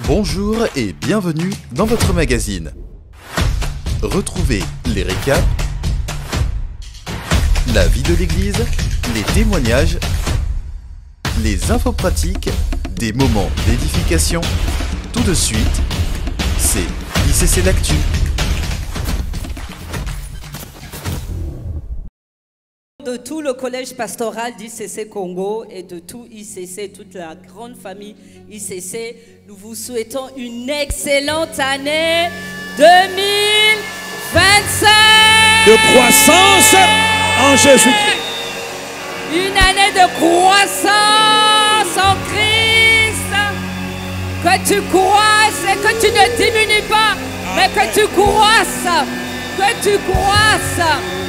Bonjour et bienvenue dans votre magazine. Retrouvez les récaps, la vie de l'église, les témoignages, les infos pratiques, des moments d'édification. Tout de suite, c'est ICC l'Actu. De tout le collège pastoral d'ICC Congo et de tout ICC, toute la grande famille ICC, nous vous souhaitons une excellente année 2025 de croissance en Jésus-Christ. Une année de croissance en Christ. Que tu croisses et que tu ne diminues pas, mais que tu croisses, que tu croisses.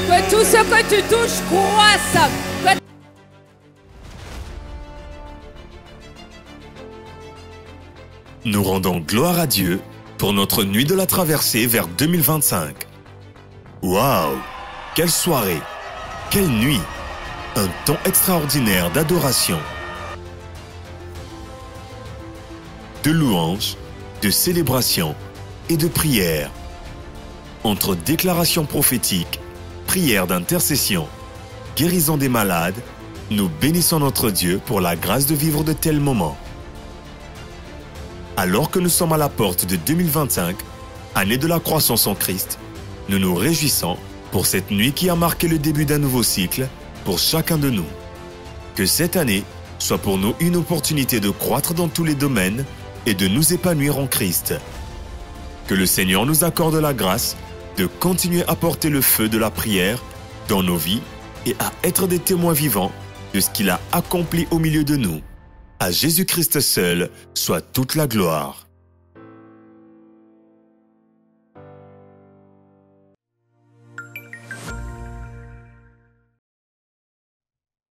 Que tout ce que tu touches croisse. Nous rendons gloire à Dieu pour notre nuit de la traversée vers 2025. Waouh! Quelle soirée! Quelle nuit! Un temps extraordinaire d'adoration, de louange, de célébration et de prière. Entre déclarations prophétiques, prière d'intercession, guérison des malades, nous bénissons notre Dieu pour la grâce de vivre de tels moments. Alors que nous sommes à la porte de 2025, année de la croissance en Christ, nous nous réjouissons pour cette nuit qui a marqué le début d'un nouveau cycle pour chacun de nous. Que cette année soit pour nous une opportunité de croître dans tous les domaines et de nous épanouir en Christ. Que le Seigneur nous accorde la grâce de continuer à porter le feu de la prière dans nos vies et à être des témoins vivants de ce qu'il a accompli au milieu de nous. À Jésus-Christ seul soit toute la gloire.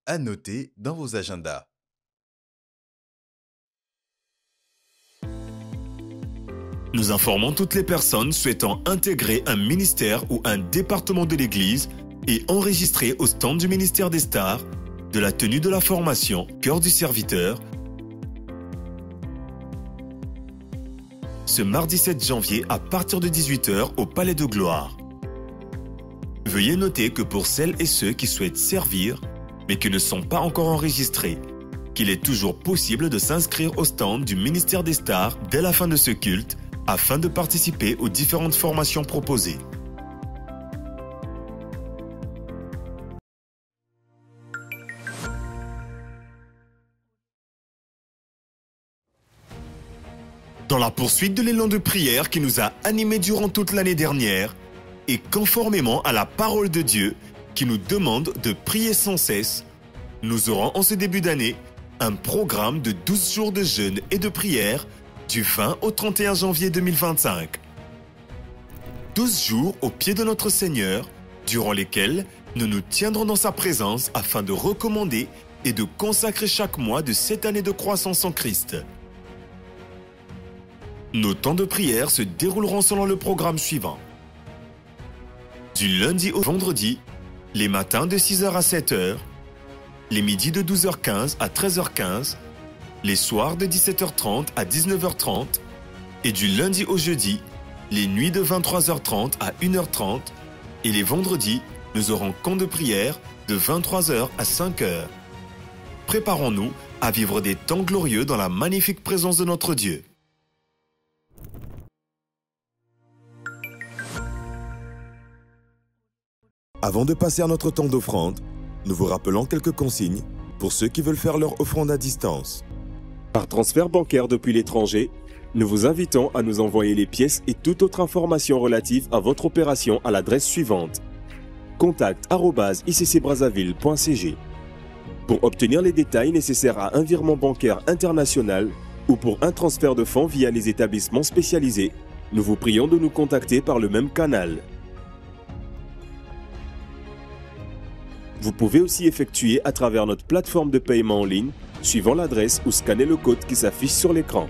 À noter dans vos agendas. Nous informons toutes les personnes souhaitant intégrer un ministère ou un département de l'Église et enregistrer au stand du ministère des Stars de la tenue de la formation Cœur du Serviteur ce mardi 7 janvier à partir de 18h au Palais de Gloire. Veuillez noter que pour celles et ceux qui souhaitent servir mais qui ne sont pas encore enregistrés, qu'il est toujours possible de s'inscrire au stand du ministère des Stars dès la fin de ce culte afin de participer aux différentes formations proposées. Dans la poursuite de l'élan de prière qui nous a animés durant toute l'année dernière, et conformément à la parole de Dieu qui nous demande de prier sans cesse, nous aurons en ce début d'année un programme de 12 jours de jeûne et de prière du 20 au 31 janvier 2025. 12 jours au pied de notre Seigneur, durant lesquels nous nous tiendrons dans sa présence afin de recommander et de consacrer chaque mois de cette année de croissance en Christ. Nos temps de prière se dérouleront selon le programme suivant. Du lundi au vendredi, les matins de 6h à 7h, les midis de 12h15 à 13h15, les soirs de 17h30 à 19h30 et du lundi au jeudi, les nuits de 23h30 à 1h30 et les vendredis, nous aurons camp de prière de 23h à 5h. Préparons-nous à vivre des temps glorieux dans la magnifique présence de notre Dieu. Avant de passer à notre temps d'offrande, nous vous rappelons quelques consignes pour ceux qui veulent faire leur offrande à distance. Par transfert bancaire depuis l'étranger, nous vous invitons à nous envoyer les pièces et toute autre information relative à votre opération à l'adresse suivante: contact@iccbrazzaville.cg. Pour obtenir les détails nécessaires à un virement bancaire international ou pour un transfert de fonds via les établissements spécialisés, nous vous prions de nous contacter par le même canal. Vous pouvez aussi effectuer à travers notre plateforme de paiement en ligne, suivant l'adresse ou scanner le code qui s'affiche sur l'écran.